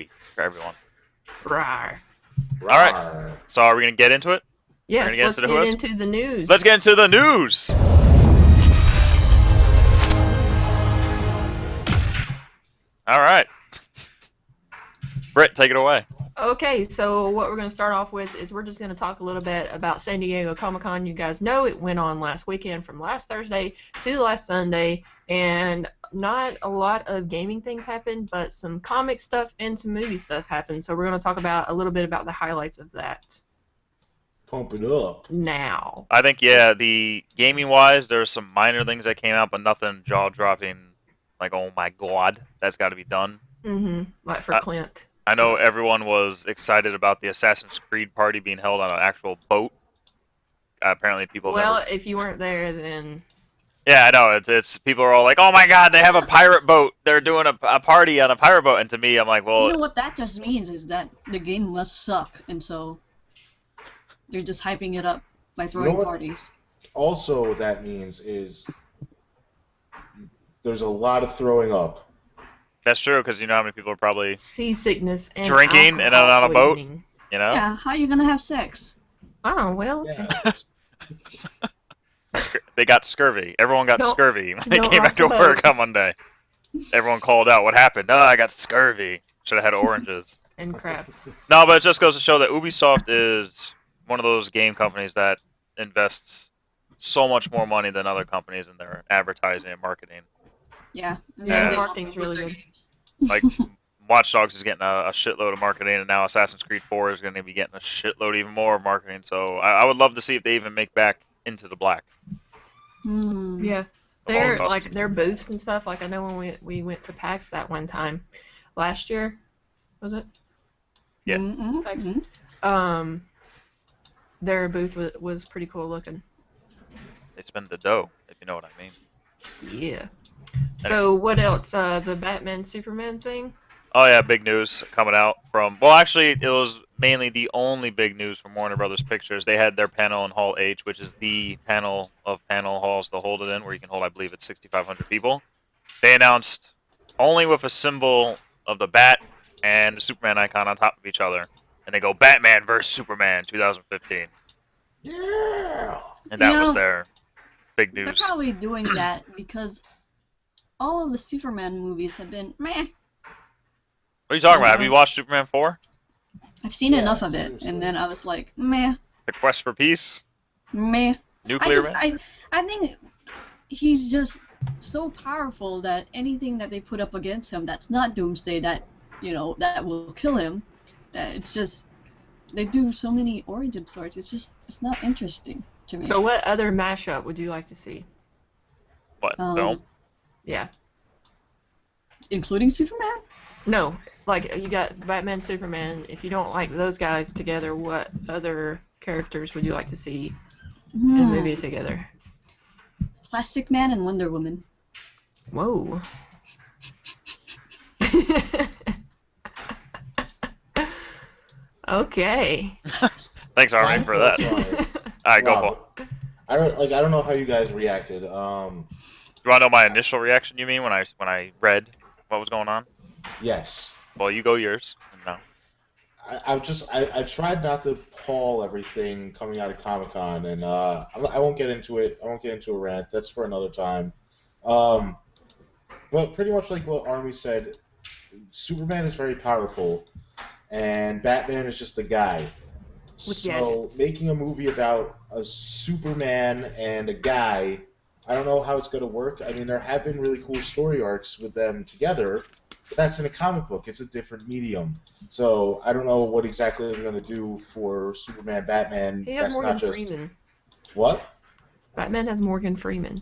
movie for everyone. Rawr. All right. So are we gonna get into it? Yes, let's get into the news. Let's get into the news. All right. Britt, take it away. Okay, so what we're going to start off with is we're just going to talk a little bit about San Diego Comic-Con. You guys know it went on last weekend from last Thursday to last Sunday, and not a lot of gaming things happened, but some comic stuff and some movie stuff happened. So we're going to talk about a little bit about the highlights of that. Pump it up. Now. I think, yeah, the gaming-wise, there's some minor things that came out, but nothing jaw-dropping, like, oh my god, that's got to be done. Mm-hmm, like for Clint. I know everyone was excited about the Assassin's Creed party being held on an actual boat. Apparently, people. Well, if you weren't there, then. Yeah, I know. It's people are all like, "Oh my God, they have a pirate boat! They're doing a party on a pirate boat." And to me, I'm like, "Well, you know what that just means is that the game must suck, and so they're just hyping it up by throwing parties." Also, what that means is there's a lot of throwing up. That's true, because you know how many people are probably seasickness and drinking and on a boat. You know? Yeah. How are you gonna have sex? Oh well. Yeah. They got scurvy. Everyone got scurvy when they came back to boat. work on Monday. Everyone called out. What happened? Oh, I got scurvy. Should have had oranges. And crabs. No, but it just goes to show that Ubisoft is one of those game companies that invests so much more money than other companies in their advertising and marketing. Yeah. Yeah. Marketing's really good. Like, Watch Dogs is getting a shitload of marketing, and now Assassin's Creed 4 is going to be getting a shitload even more of marketing. So I would love to see if they even make back Into the Black. Yeah, their booths and stuff. Like I know when we went to PAX that one time, last year, was it? Yeah. PAX. Their booth was pretty cool looking. They spend the dough, if you know what I mean. Yeah. So what else? The Batman Superman thing? Oh yeah, big news coming out from. Well, actually, it was mainly the only big news from Warner Brothers Pictures. They had their panel in Hall H, which is the panel of panel halls to hold it in, where you can hold, I believe, it's 6,500 people. They announced only with a symbol of the bat and the Superman icon on top of each other, and they go Batman vs Superman 2015. Yeah. And that was their big news. They're probably doing that because all of the Superman movies have been meh. What are you talking about? Have you watched Superman 4? I've seen enough of it, and then I was like, meh. The Quest for Peace? Meh. Nuclear Man? I think he's just so powerful that anything that they put up against him that's not Doomsday that will kill him, that it's just they do so many origin stories. It's not interesting to me. So what other mashup would you like to see? What, film? Yeah. Including Superman? No, like you got Batman, Superman. If you don't like those guys together, what other characters would you like to see in a movie together? Plastic Man and Wonder Woman. Whoa. Okay. Thanks, Army, for that. Alright, go, Paul. I don't know how you guys reacted. You want to know my initial reaction, you mean, when I read what was going on? Yes. Well, you go yours. No. I tried not to haul everything coming out of Comic-Con, and I won't get into it. I won't get into a rant. That's for another time. But pretty much like what Army said, Superman is very powerful, and Batman is just a guy. With gadgets. Making a movie about a Superman and a guy, I don't know how it's going to work. I mean, there have been really cool story arcs with them together, but that's in a comic book. It's a different medium. So I don't know what exactly they're going to do for Superman, Batman. He has Morgan Freeman. What? Batman has Morgan Freeman.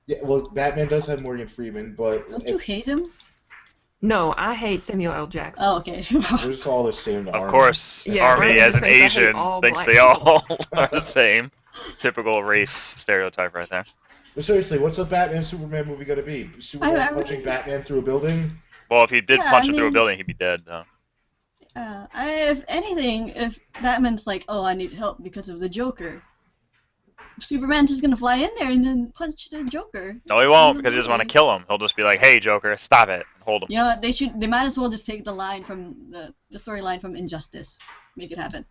Yeah, well, Batman does have Morgan Freeman, but... Don't you hate him? No, I hate Samuel L. Jackson. Oh, okay. They're just all the same to Of Army. course, Yeah, Army as an Asian thinks they all are people. the same. Typical race stereotype right there. But seriously, what's a Batman Superman movie going to be? Superman punching really- Batman through a building? Well, if he did Yeah, punch I him through a mean- building, he'd be dead, though. If anything, if Batman's like, oh, I need help because of the Joker, Superman's just gonna fly in there and then punch the Joker. No, he won't, because he doesn't want to kill him. He'll just be like, "Hey, Joker, stop it," and hold him. You know what? They might as well just take the line from the storyline from Injustice. Make it happen.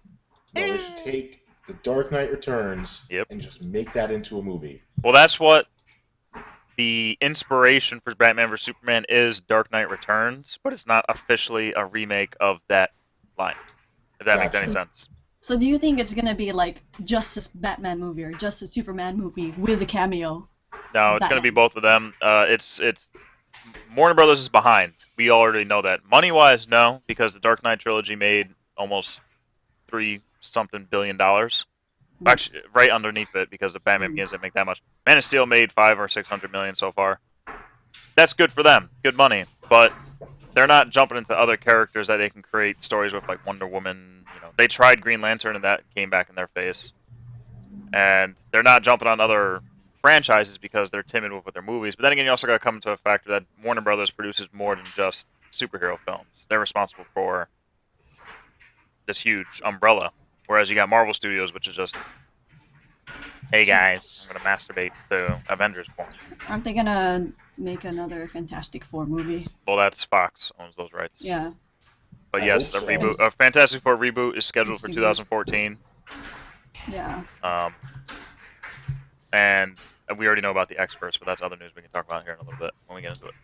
No, they should take The Dark Knight Returns Yep. and just make that into a movie. Well, that's what the inspiration for Batman vs Superman is. Dark Knight Returns, but it's not officially a remake of that line. If that makes any Gotcha. sense. So do you think it's gonna be like just a Batman movie or just a Superman movie with a cameo? No, it's going to be Batman. both of them. It's Warner Brothers is behind. We already know that. Money wise, no, because the Dark Knight trilogy made almost $3-something billion. Actually, right underneath it, because the Batman Begins didn't make that much. Man of Steel made 500 or 600 million so far. That's good for them, good money. But they're not jumping into other characters that they can create stories with, like Wonder Woman. You know, they tried Green Lantern, and that came back in their face. And they're not jumping on other franchises because they're timid with their movies. But then again, you also got to come into a factor that Warner Brothers produces more than just superhero films. They're responsible for this huge umbrella. Whereas you got Marvel Studios, which is just, hey guys, I'm gonna masturbate to Avengers porn. Aren't they gonna make another Fantastic Four movie? Well, that's Fox owns those rights. Yeah. But I yes, a hope so. reboot, a Fantastic Four reboot is scheduled for Yes, 2014. Yeah. And we already know about the experts, but that's other news we can talk about here in a little bit when we get into it.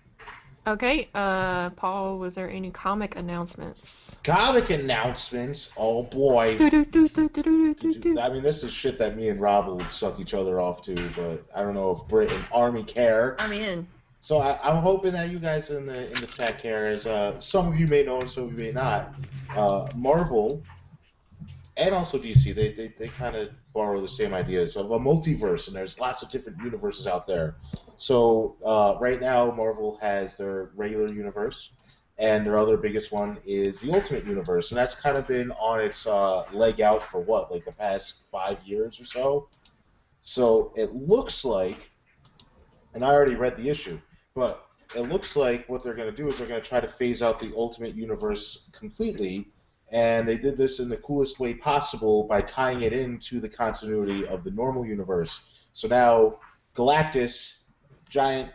Okay, Paul, was there any comic announcements? Comic announcements? Oh boy. Do-do-do-do-do-do-do-do. I mean, this is shit that me and Rob would suck each other off to, but I don't know if Brit and Army care. I'm in. So I'm hoping that you guys in the chat care, as some of you may know and some of you may not. Marvel and also DC, they kind of borrow the same ideas of a multiverse, and there's lots of different universes out there. So right now, Marvel has their regular universe, and their other biggest one is the Ultimate Universe, and that's kind of been on its leg out for what, like the past 5 years or so. So it looks like, and I already read the issue, but it looks like what they're going to do is they're going to try to phase out the Ultimate Universe completely. And they did this in the coolest way possible by tying it into the continuity of the normal universe. So now Galactus, giant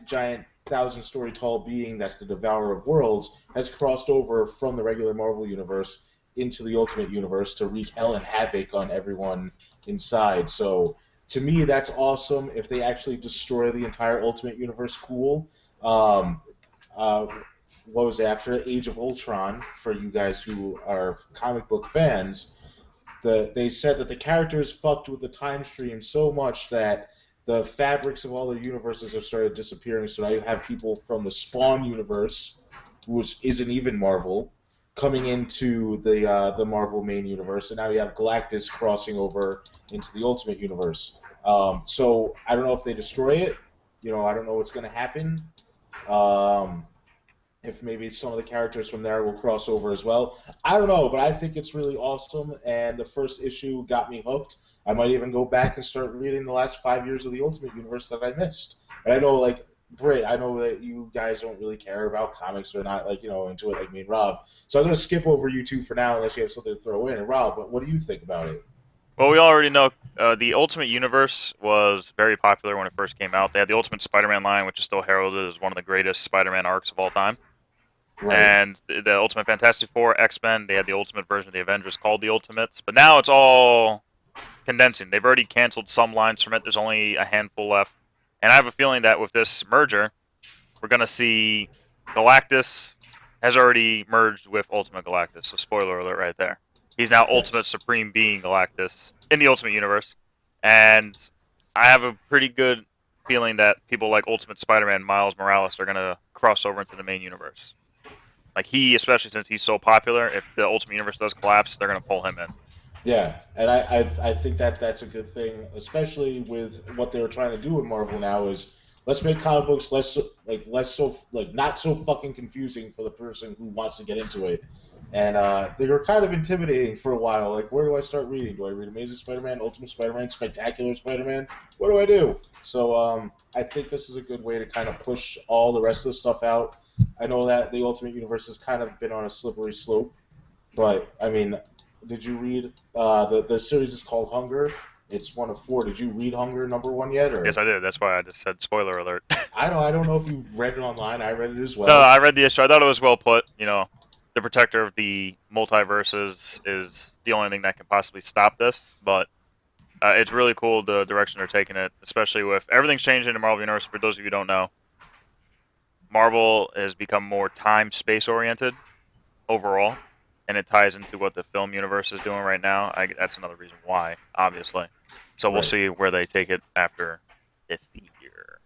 1,000-story tall being that's the devourer of worlds, has crossed over from the regular Marvel universe into the Ultimate Universe to wreak hell and havoc on everyone inside. So to me, that's awesome. If they actually destroy the entire Ultimate Universe, cool. What was it, after Age of Ultron, for you guys who are comic book fans, they said that the characters fucked with the time stream so much that the fabrics of all the universes have started disappearing. So now you have people from the Spawn universe, which isn't even Marvel, coming into the Marvel main universe, and now you have Galactus crossing over into the Ultimate Universe. So I don't know if they destroy it. You know, I don't know what's going to happen. If maybe some of the characters from there will cross over as well. I don't know, but I think it's really awesome, and the first issue got me hooked. I might even go back and start reading the last 5 years of the Ultimate Universe that I missed. And I know, like, Britt, I know that you guys don't really care about comics or not, like, you know, into it like me and Rob. So I'm going to skip over you two for now unless you have something to throw in. And Rob, what do you think about it? Well, we already know the Ultimate Universe was very popular when it first came out. They had the Ultimate Spider-Man line, which is still heralded as one of the greatest Spider-Man arcs of all time. Right. And the Ultimate Fantastic Four, X-Men, they had the Ultimate version of the Avengers called the Ultimates. But now it's all condensing. They've already canceled some lines from it. There's only a handful left. And I have a feeling that with this merger, we're going to see Galactus has already merged with Ultimate Galactus. So spoiler alert right there. He's now Ultimate Supreme Being Galactus in the Ultimate Universe. And I have a pretty good feeling that people like Ultimate Spider-Man, Miles Morales, are going to cross over into the main universe. Like, he, especially since he's so popular, if the Ultimate Universe does collapse, they're going to pull him in. Yeah, and I think that's a good thing, especially with what they were trying to do with Marvel now is let's make comic books not so fucking confusing for the person who wants to get into it. And they were kind of intimidating for a while. Like, where do I start reading? Do I read Amazing Spider-Man, Ultimate Spider-Man, Spectacular Spider-Man? What do I do? So I think this is a good way to kind of push all the rest of the stuff out. I know that the Ultimate Universe has kind of been on a slippery slope, but I mean, did you read the series is called Hunger? It's one of 4. Did you read Hunger #1 yet? Or Yes, I did. That's why I just said spoiler alert. I don't know if you read it online. I read it as No, well. I read the issue. I thought it was well put. You know, the protector of the multiverses is the only thing that can possibly stop this. But it's really cool the direction they're taking it, especially with everything's changing in the Marvel Universe. For those of you who don't know, Marvel has become more time space oriented overall, and it ties into what the film universe is doing right now. That's another reason why, obviously. So we'll Right. see where they take it after this year.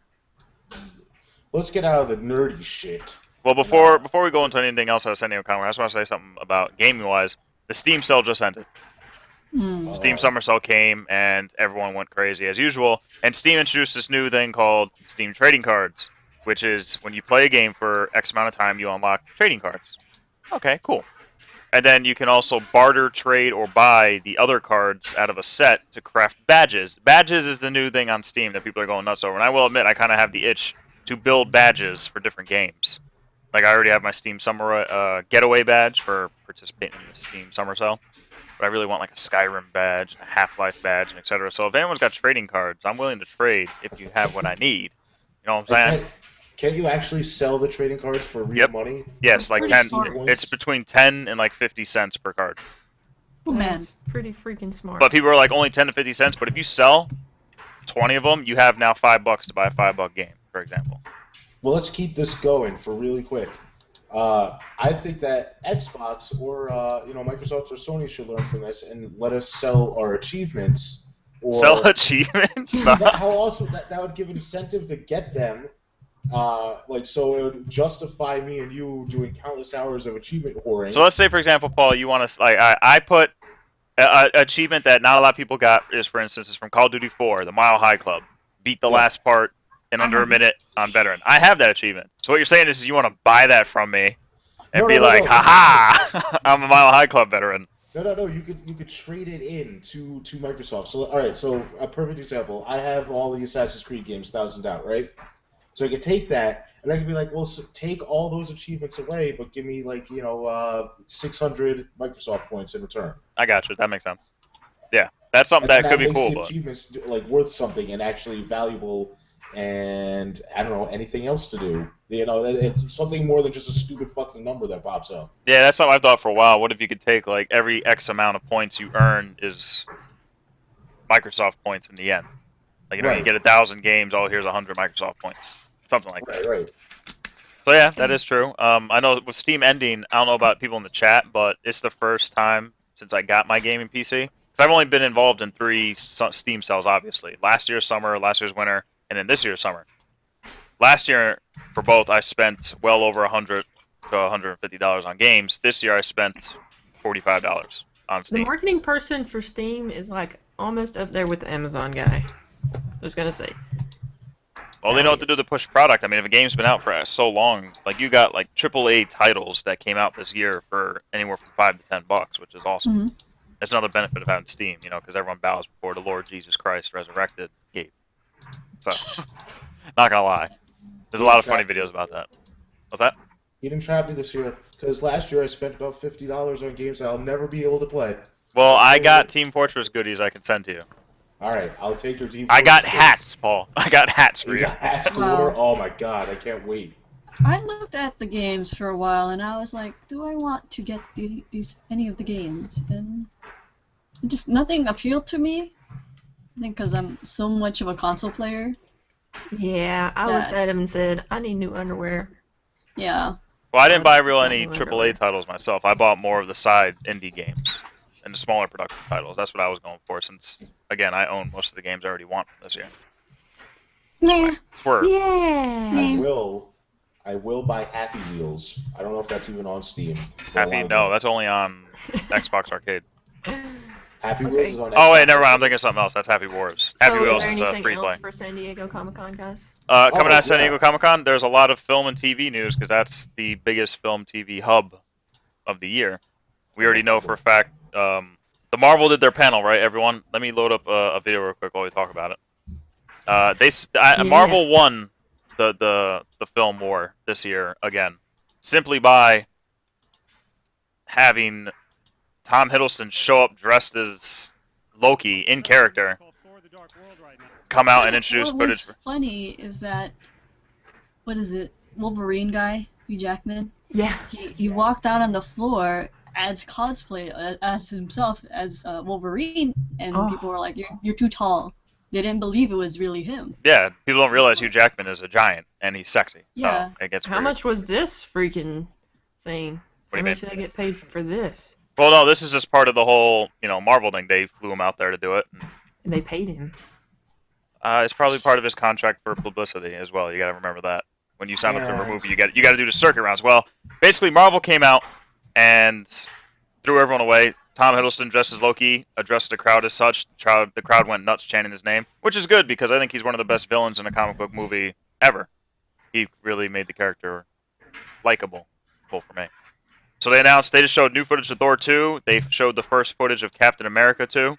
Let's get out of the nerdy shit. Well, before we go into anything else out of San Diego Comic, I just want to say something about gaming wise. The Steam sale just ended. Steam Summer Sale came, and everyone went crazy as usual. And Steam introduced this new thing called Steam Trading Cards, which is when you play a game for X amount of time, you unlock trading cards. Okay, cool. And then you can also barter, trade, or buy the other cards out of a set to craft badges. Badges is the new thing on Steam that people are going nuts over. And I will admit, I kind of have the itch to build badges for different games. Like, I already have my Steam Summer Getaway badge for participating in the Steam Summer Sale. But I really want like a Skyrim badge, a Half-Life badge, and etc. So if anyone's got trading cards, I'm willing to trade if you have what I need. You know what I'm saying? Can't you actually sell the trading cards for real Yep. money? Yes, like Pretty 10. smart. It's between 10 and like 50 cents per card. Oh man. That's pretty freaking smart. But people are like only 10 to 50 cents. But if you sell 20 of them, you have now $5 to buy a $5 game, for example. Well, let's keep this going for really quick. I think that Xbox or Microsoft or Sony should learn from this and let us sell our achievements. Or Sell achievements? how also that would give incentive to get them. So it would justify me and you doing countless hours of achievement whoring. So let's say, for example, Paul, you want to like I put an achievement that not a lot of people got is, for instance, is from Call of Duty 4, the Mile High Club, beat the last part in under a minute on veteran. I have that achievement. So what you're saying is you want to buy that from me and No, be no, like, no. haha, I'm a Mile High Club veteran. No. You could trade it in to Microsoft. So all right. So a perfect example. I have all the Assassin's Creed games, 1000 out, right? So I could take that, and I could be like, well, take all those achievements away, but give me 600 Microsoft points in return. I got you. That makes sense. Yeah, that's something that could be cool. The But achievements worth something and actually valuable, and I don't know anything else to do. It's something more than just a stupid fucking number that pops up. yeah, that's something I've thought for a while. What if you could take like every X amount of points you earn is Microsoft points in the end? Like you Right. get 1,000 games. Oh, here's 100 Microsoft points. Something like that. Right. So yeah, that is true. I know with Steam ending, I don't know about people in the chat, but it's the first time since I got my gaming PC. So I've only been involved in 3 Steam sales, obviously. Last year's summer, last year's winter, and then this year's summer. Last year, for both, I spent well over $100 to $150 on games. This year, I spent $45 on the Steam. marketing person for Steam is like almost up there with the Amazon guy. Just gonna say. Well, they know what to do to push product. I mean, if a game's been out for so long, like you got like AAA titles that came out this year for anywhere from $5 to $10, which is awesome. That's another benefit of having Steam, because everyone bows before the Lord Jesus Christ resurrected Gabe. So, not gonna lie, there's a lot of funny videos about that. What's that? He didn't trap me this year because last year I spent about $50 on games that I'll never be able to play. Well, I got Team Fortress goodies I can send to you. All right, I'll take your team. I got hats, Paul. I got hats for You you. got hats to Wow. order? Oh my god, I can't wait. I looked at the games for a while and I was like, do I want to get any of the games? And just nothing appealed to me. I think because I'm so much of a console player. Yeah, I looked at him and said, I need new underwear. Yeah. Well, I didn't buy real Not any new AAA underwear. titles myself. I bought more of the side indie games and the smaller production titles. That's what I was going for since, again, I own most of the games I already want from this year. Nah. Swerve. Yeah. I will buy Happy Wheels. I don't know if that's even on Steam. Happy? No, that's only on Xbox Arcade. Happy Okay. Wheels is on. Oh, wait, Xbox. never mind. I'm thinking of something else. That's Happy Wars. Happy So Wheels is there is anything free else play. for San Diego Comic-Con, guys? Coming out of San yeah. Diego Comic-Con, there's a lot of film and TV news because that's the biggest film TV hub of the year. We already know for a fact the Marvel did their panel, right, everyone? Let me load up a video real quick while we talk about it. Marvel won the film war this year again, simply by having Tom Hiddleston show up dressed as Loki in character come out and introduce What footage. was funny is that, what is it, Wolverine guy, Hugh Jackman? Yeah. He walked out on the floor as cosplay, as himself, as Wolverine, and people were like, you're too tall. They didn't believe it was really him. Yeah, people don't realize Hugh Jackman is a giant and he's sexy. So Yeah. it gets How weird. much was this freaking thing? What do How you much mean? did they get paid for this? Well, no, this is just part of the whole, Marvel thing. They flew him out there to do it. And they paid him. It's probably part of his contract for publicity as well. You got to remember that when you sign up for a Yeah. movie, you got to do the circuit rounds. Well, basically, Marvel came out and threw everyone away. Tom Hiddleston, dressed as Loki, addressed the crowd as such. The crowd went nuts chanting his name, which is good because I think he's one of the best villains in a comic book movie ever. He really made the character likable for me. So they just showed new footage of Thor 2. They showed the first footage of Captain America 2,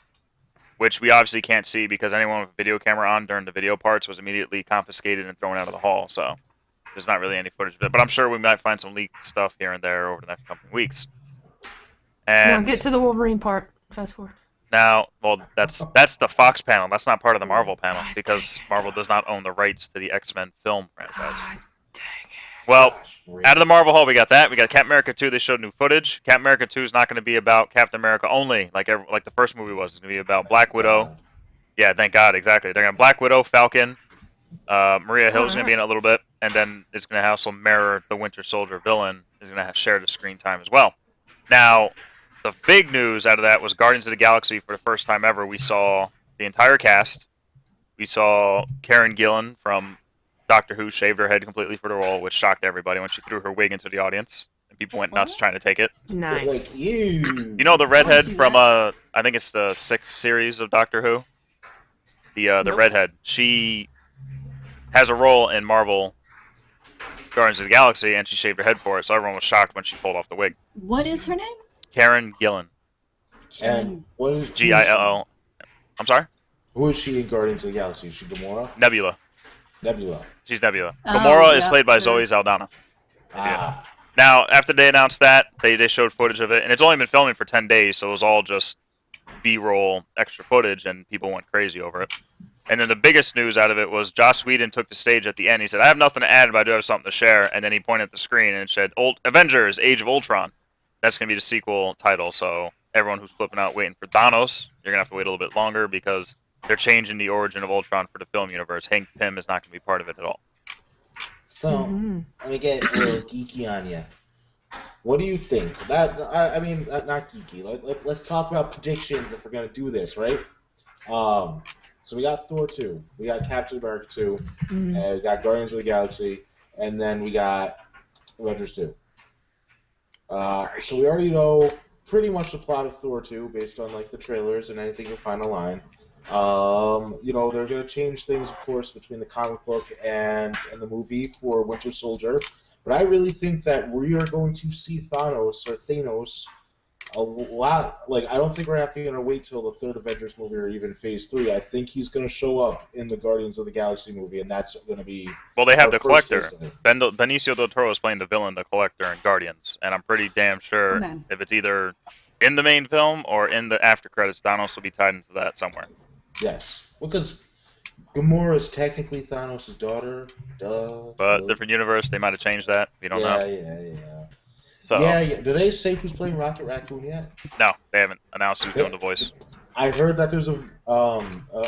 which we obviously can't see because anyone with a video camera on during the video parts was immediately confiscated and thrown out of the hall. So there's not really any footage of it. But I'm sure we might find some leaked stuff here and there over the next couple of weeks. Now And get to the Wolverine part. Fast forward. now, well, that's the Fox panel. That's not part of the Marvel panel because Marvel does not own the rights to the X-Men film franchise. God dang it. Well, Gosh, Rick. out of the Marvel Hall, we got that. We got Captain America 2. They showed new footage. Captain America 2 is not going to be about Captain America only, like the first movie was. It's going to be about Black Widow. Yeah, thank God, exactly. They're going to Black Widow, Falcon. Maria Hill's going to be in it a little bit, and then it's going to also mirror the Winter Soldier villain. Is going to share the screen time as well. Now, the big news out of that was Guardians of the Galaxy. For the first time ever, we saw the entire cast. We saw Karen Gillan from Doctor Who shaved her head completely for the role, which shocked everybody when she threw her wig into the audience, and people went nuts trying to take it. Nice. Like, you. You know the redhead see from that. I think it's the 6th series of Doctor Who. The Nope. redhead. She has a role in Marvel Guardians of the Galaxy, and she shaved her head for it, so everyone was shocked when she pulled off the wig. What is her name? Karen Gillan. And what is Gill. I'm sorry? Who is she in Guardians of the Galaxy? Is she Gamora? Nebula. Nebula. She's Nebula. Oh, Gamora is yeah, played by yeah. Zoe Saldana. Ah. Now, after they announced that, they showed footage of it, and it's only been filming for 10 days, so it was all just B-roll extra footage, and people went crazy over it. And then the biggest news out of it was Joss Whedon took the stage at the end. He said, I have nothing to add, but I do have something to share. And then he pointed at the screen and it said, Avengers, Age of Ultron. That's going to be the sequel title, so everyone who's flipping out waiting for Thanos, you're going to have to wait a little bit longer because they're changing the origin of Ultron for the film universe. Hank Pym is not going to be part of it at all. So, Mhm. let me get a little geeky on you. What do you think? I mean, not geeky. Let's talk about predictions if we're going to do this, right? So we got Thor 2, we got Captain America 2, Mhm. and we got Guardians of the Galaxy, and then we got Avengers 2. So we already know pretty much the plot of Thor 2 based on like the trailers and anything you'll find online. They're going to change things, of course, between the comic book and the movie for Winter Soldier. But I really think that we are going to see Thanos a lot. Like, I don't think we're going to wait till the third Avengers movie or even Phase 3. I think he's going to show up in the Guardians of the Galaxy movie, and that's going to be. Well, they have our the first Collector. taste of it. Benicio del Toro is playing the villain, the Collector, in Guardians, and I'm pretty damn sure Man. if it's either in the main film or in the after credits, Thanos will be tied into that somewhere. Yes. Because Gamora is technically Thanos' daughter. Duh. But different universe, they might have changed that. We don't know. Yeah. So Yeah. Do they say who's playing Rocket Raccoon yet? no, they haven't announced who's doing the voice. I heard that there's a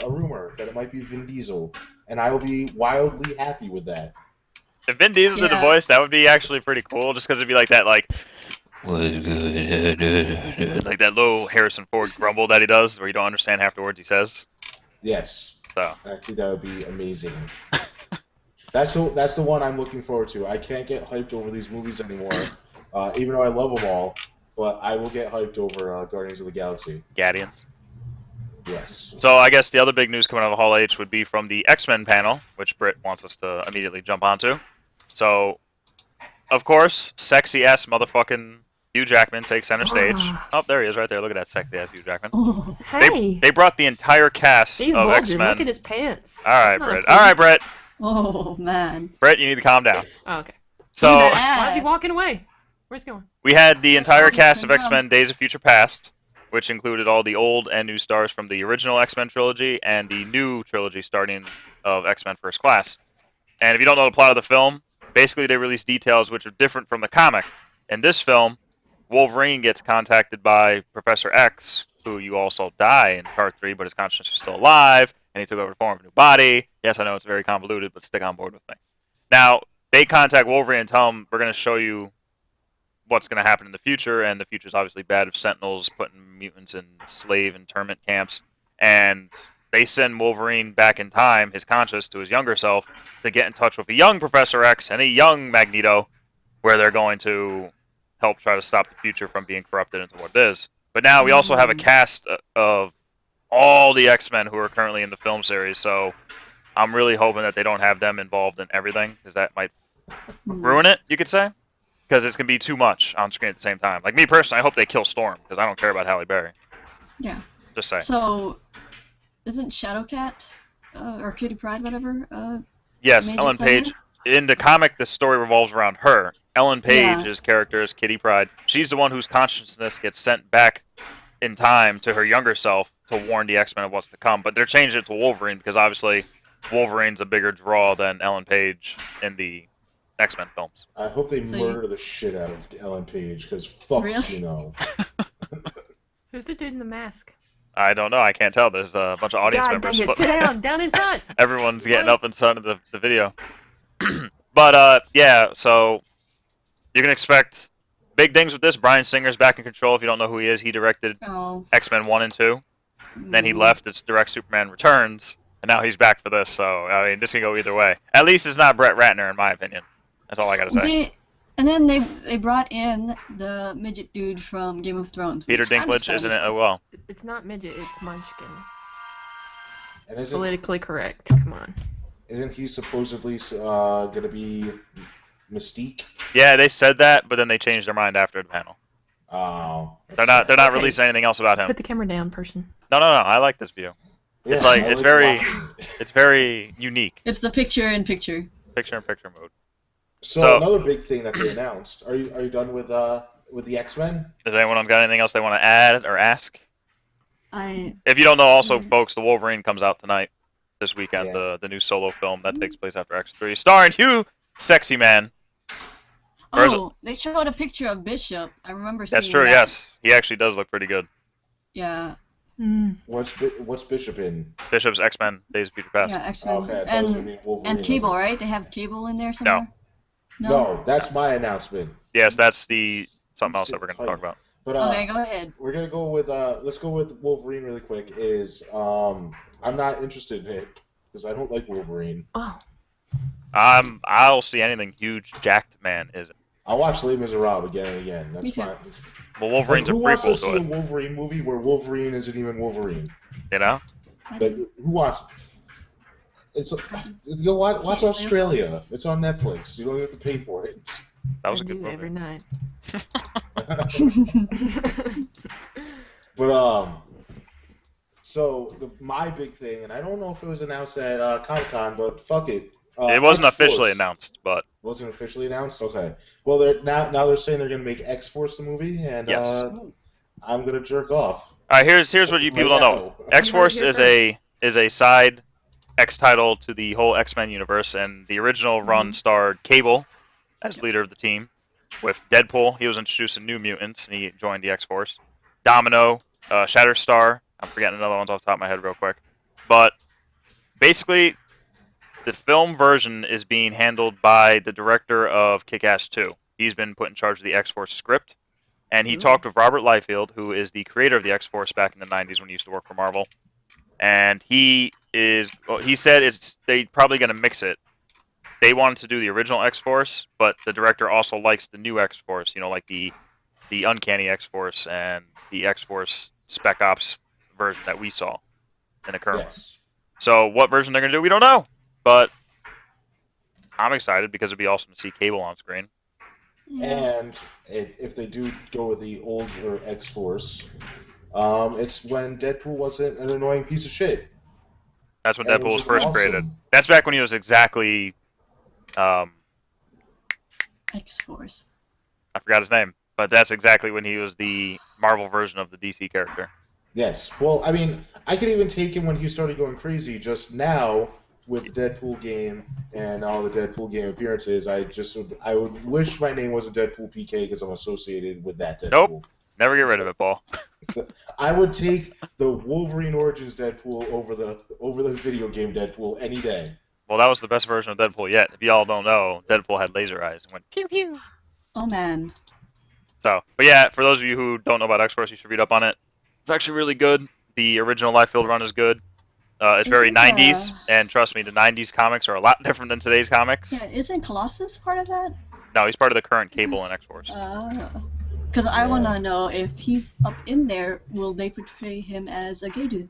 rumor that it might be Vin Diesel, and I will be wildly happy with that. If Vin Diesel did the Yeah. voice, that would be actually pretty cool. Just because it'd be like that, like what's good, like that low Harrison Ford grumble that he does, where you don't understand half the words he says. Yes. So I think that would be amazing. That's the one I'm looking forward to. I can't get hyped over these movies anymore, even though I love them all. But I will get hyped over Guardians of the Galaxy. Guardians. Yes. So I guess the other big news coming out of the Hall H would be from the X-Men panel, which Britt wants us to immediately jump onto. So, of course, sexy-ass motherfucking Hugh Jackman takes center stage. Oh, there he is right there. Look at that sexy-ass Hugh Jackman. Oh, Hey, They brought the entire cast he's of bulging. X-Men. Look at his pants. All right, That's not Brett. a All right, Brett. oh man. Brett, you need to calm down. Oh, okay. So Why is he walking away? Where's he going? we had the entire Oh, cast of turn around. X-Men Days of Future Past. which included all the old and new stars from the original X-Men trilogy and the new trilogy starting of X-Men First Class. And if you don't know the plot of the film, basically they release details which are different from the comic. In this film, Wolverine gets contacted by Professor X, who you all saw die in Part 3, but his consciousness is still alive, and he took over the form of a new body. Yes, I know it's very convoluted, but stick on board with me. Now, they contact Wolverine and tell him, we're going to show you what's going to happen in the future, and the future is obviously bad of Sentinels putting mutants in slave internment camps, and they send Wolverine back in time, his conscious, to his younger self, to get in touch with a young Professor X and a young Magneto, where they're going to help try to stop the future from being corrupted into what it is. But now we also have a cast of all the X-Men who are currently in the film series, so I'm really hoping that they don't have them involved in everything, because that might ruin it, you could say. Because it's going to be too much on screen at the same time. Like, me personally, I hope they kill Storm, because I don't care about Halle Berry. Yeah. Just say. So, isn't Shadowcat, or Kitty Pryde, whatever, yes, major Ellen player? Page. In the comic, the story revolves around her. Ellen Page's character is Kitty Pryde. She's the one whose consciousness gets sent back in time to her younger self to warn the X-Men of what's to come. But they're changing it to Wolverine, because obviously Wolverine's a bigger draw than Ellen Page in the X-Men films. I hope they So murder the shit out of Ellen Page, because fuck Really? you know. Who's the dude in the mask? I don't know. I can't tell. There's a bunch of audience God members. dang it, sit down, down in front. Everyone's getting up in front of the video. But, yeah, so you can expect big things with this. Bryan Singer's back in control. If you don't know who he is, he directed Oh. X-Men 1 and 2. Then he left. It's direct Superman Returns. And now he's back for this. So, I mean, this can go either way. At least it's not Brett Ratner, in my opinion. That's all I got to say. And then they brought in the midget dude from Game of Thrones. Peter which I'm Dinklage, excited isn't it? for. Oh, well. It's not midget, it's Munchkin. And Politically correct. Come on. isn't he supposedly going to be Mystique? Yeah, they said that, but then they changed their mind after the panel. Oh. They're not Okay. releasing anything else about him. Put the camera down, person. No. I like this view. Yeah, It's like I it's like very watching it. it's very unique. It's the picture-in-picture. Picture-in-picture mode. So another big thing that they announced. Are you done with the X-Men? Does anyone got anything else they want to add or ask? I If you don't know, also, folks, the Wolverine comes out tonight, this weekend. Yeah. The new solo film that takes place after X3, starring Hugh Sexy Man. Or is it- they showed a picture of Bishop. I remember seeing That's true. that. Yes, he actually does look pretty good. Yeah. What's Bishop in? Bishop's X-Men: Days of Future Past. Yeah, X-Men. Okay, I thought it was gonna be Wolverine. And Cable, right? They have Cable in there somewhere. No, that's my announcement. Yes, that's the something else that we're going to talk about. But Okay, go ahead. we're gonna go with let's go with Wolverine really quick. I'm not interested in it because I don't like Wolverine. Oh. I'll see anything huge jacked man is. I watch Les Miserables again and again. That's Me too. fine. Well, Wolverine's Like, a who wants to prequel see to a it. Wolverine movie where Wolverine isn't even Wolverine? You know? Like, who wants? It's go watch Australia. It's on Netflix. You don't have to pay for it. That was I a good do movie. every night. But so my big thing, and I don't know if it was announced at Comic-Con, but fuck it. It wasn't X-Force. officially announced, but Wasn't officially announced. Okay. Well, they're now they're saying they're gonna make X-Force the movie, and Yes. I'm gonna jerk off. all right. Here's what you people don't know. X-Force is a side X title to the whole X-Men universe, and the original run starred Cable as leader of the team, with Deadpool. He was introduced in New Mutants, and he joined the X-Force. Domino, Shatterstar. I'm forgetting another ones off the top of my head real quick, but basically, the film version is being handled by the director of Kick-Ass 2. He's been put in charge of the X-Force script, and he talked with Robert Liefeld, who is the creator of the X-Force back in the 90s when he used to work for Marvel. And he said they probably going to mix it. They wanted to do the original X-Force, but the director also likes the new X-Force, like the Uncanny X-Force and the X-Force Spec Ops version that we saw in the current one. Yes. So what version they're going to do, we don't know. But I'm excited because it'd be awesome to see Cable on screen. And if they do go with the older X-Force, it's when Deadpool wasn't an annoying piece of shit. That's when And it Deadpool was just first awesome. created. That's back when he was exactly, I X-Force. forgot his name. But that's exactly when he was the Marvel version of the DC character. Yes. Well, I mean, I could even take him when he started going crazy. Just now with the Deadpool game and all the Deadpool game appearances, I would wish my name wasn't Deadpool PK because I'm associated with that Deadpool. Nope. Never get rid of it, Paul. I would take the Wolverine Origins Deadpool over the video game Deadpool any day. Well, that was the best version of Deadpool yet. If y'all don't know, Deadpool had laser eyes and went pew pew. Oh man. So, but yeah, for those of you who don't know about X-Force, you should read up on it. It's actually really good. The original Liefeld run is good. It's very Isn't, 90s, and trust me, the 90s comics are a lot different than today's comics. Yeah, isn't Colossus part of that? No, he's part of the current Cable and X-Force. Because I Yeah. want to know if he's up in there, will they portray him as a gay dude?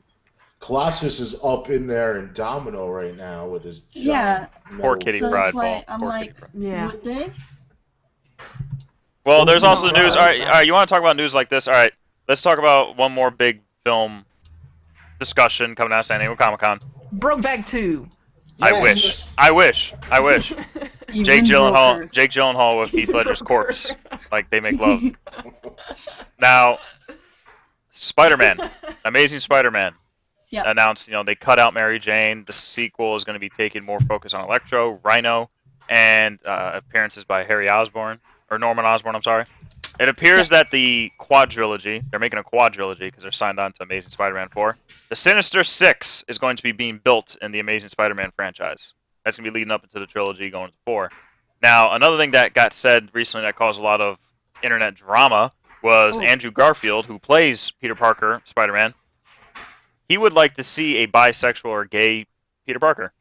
Colossus is up in there in Domino right now with his Yeah. Poor metal- Kitty So Pryde, that's why Paul. I'm Poor like, Kitty Pryde. Yeah. would they? Well, there's Oh, also no, news. right. All right, you want to talk about news like this? All right, let's talk about one more big film discussion coming out of San Diego Comic-Con. Brokeback 2. I Yes. wish. I wish. I wish. Even Jake Gyllenhaal. broker. Jake Gyllenhaal with Heath Ledger's corpse, like they make love. Now, Spider-Man, Amazing Spider-Man, Yep. announced. They cut out Mary Jane. The sequel is going to be taking more focus on Electro, Rhino, and appearances by Harry Osborn or Norman Osborn. I'm sorry. It appears Yes. that the quadrilogy, they're making a quadrilogy because they're signed on to Amazing Spider-Man 4. The Sinister Six is going to be being built in the Amazing Spider-Man franchise. That's going to be leading up into the trilogy going to 4. Now, another thing that got said recently that caused a lot of internet drama was Oh. Andrew Garfield, who plays Peter Parker, Spider-Man. He would like to see a bisexual or gay Peter Parker.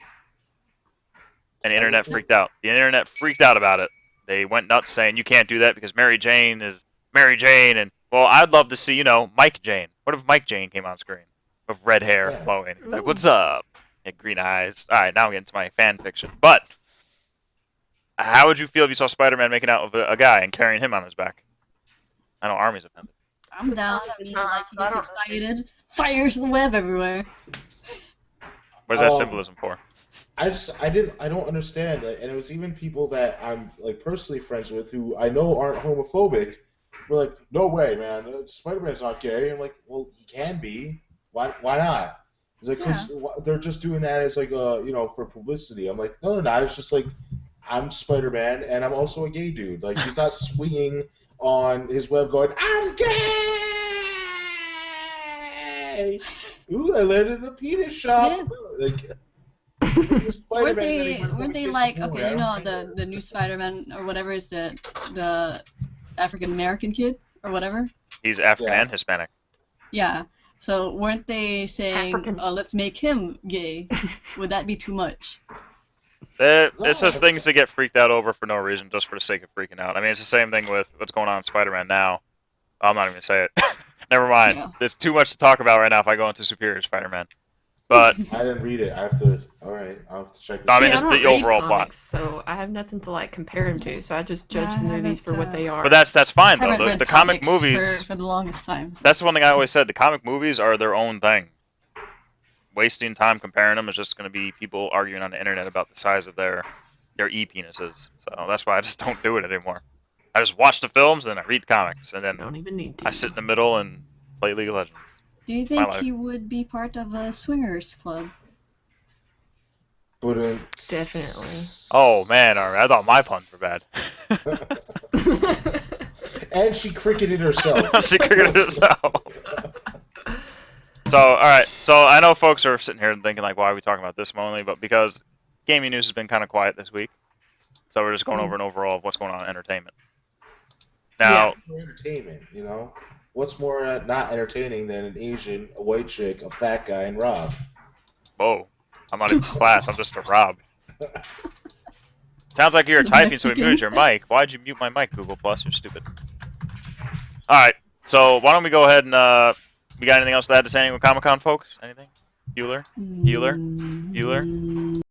And the internet freaked out. The internet freaked out about it. They went nuts saying, you can't do that because Mary Jane is Mary Jane. And, well, I'd love to see, Mike Jane. What if Mike Jane came on screen with red hair Yeah. flowing? He's like, Ooh. what's up? And green eyes. All right, now I'm getting to my fan fiction. But how would you feel if you saw Spider-Man making out with a guy and carrying him on his back? I know Army's offended. I'm down. I mean, like, he I gets don't- excited, fires the web everywhere. Where's that Oh. symbolism for? I don't understand. Like, and it was even people that I'm like personally friends with who I know aren't homophobic. Were like, no way, man. Spider-Man's not gay. I'm like, well, he can be. Why not? It's like, 'cause they're just doing that as like for publicity. I'm like, no, they're not. It's just like, I'm Spider-Man and I'm also a gay dude. Like, he's not swinging on his web going, I'm gay. Ooh, I landed in a penis shop. Yeah. Like. Weren't they like, okay, the new Spider-Man or whatever is the African American kid or whatever? He's African Yeah. and Hispanic. Yeah. So weren't they saying, African. let's make him gay? Would that be too much? It's just things to get freaked out over for no reason, just for the sake of freaking out. I mean, it's the same thing with what's going on in Spider-Man now. I'm not even going to say it. Never mind. Yeah. There's too much to talk about right now if I go into Superior Spider-Man. But I didn't read it. I have to. All right, I'll have to check. This I mean, See, it's don't the read overall plot. comics, so I have nothing to compare them to. So I just judge I the movies for haven't, what they are. But that's fine, though. Haven't read The comic comics movies, for the longest time. that's the one thing I always said. The comic movies are their own thing. Wasting time comparing them is just going to be people arguing on the internet about the size of their e-penises. So that's why I just don't do it anymore. I just watch the films, and then I read the comics, and I then don't even need to. I sit in the middle and play League of Legends. Do you think life. he would be part of a swingers club? But Definitely. Oh, man, I thought my puns were bad. and she cricketed herself. She cricketed herself. So, alright. So, I know folks are sitting here and thinking, like, why are we talking about this only? But because gaming news has been kind of quiet this week. So, we're just going over an overall of what's going on in entertainment. Now, For entertainment, what's more not entertaining than an Asian, a white chick, a fat guy, and Rob? whoa. I'm not even in class. I'm just a Rob. Sounds like you were The typing, so we Mexican. muted your mic. Why'd you mute my mic, Google Plus? You're stupid. Alright. So, why don't we go ahead and, we got anything else to add to San Diego Comic-Con, folks? Anything? Bueller? Bueller? Mm, Bueller?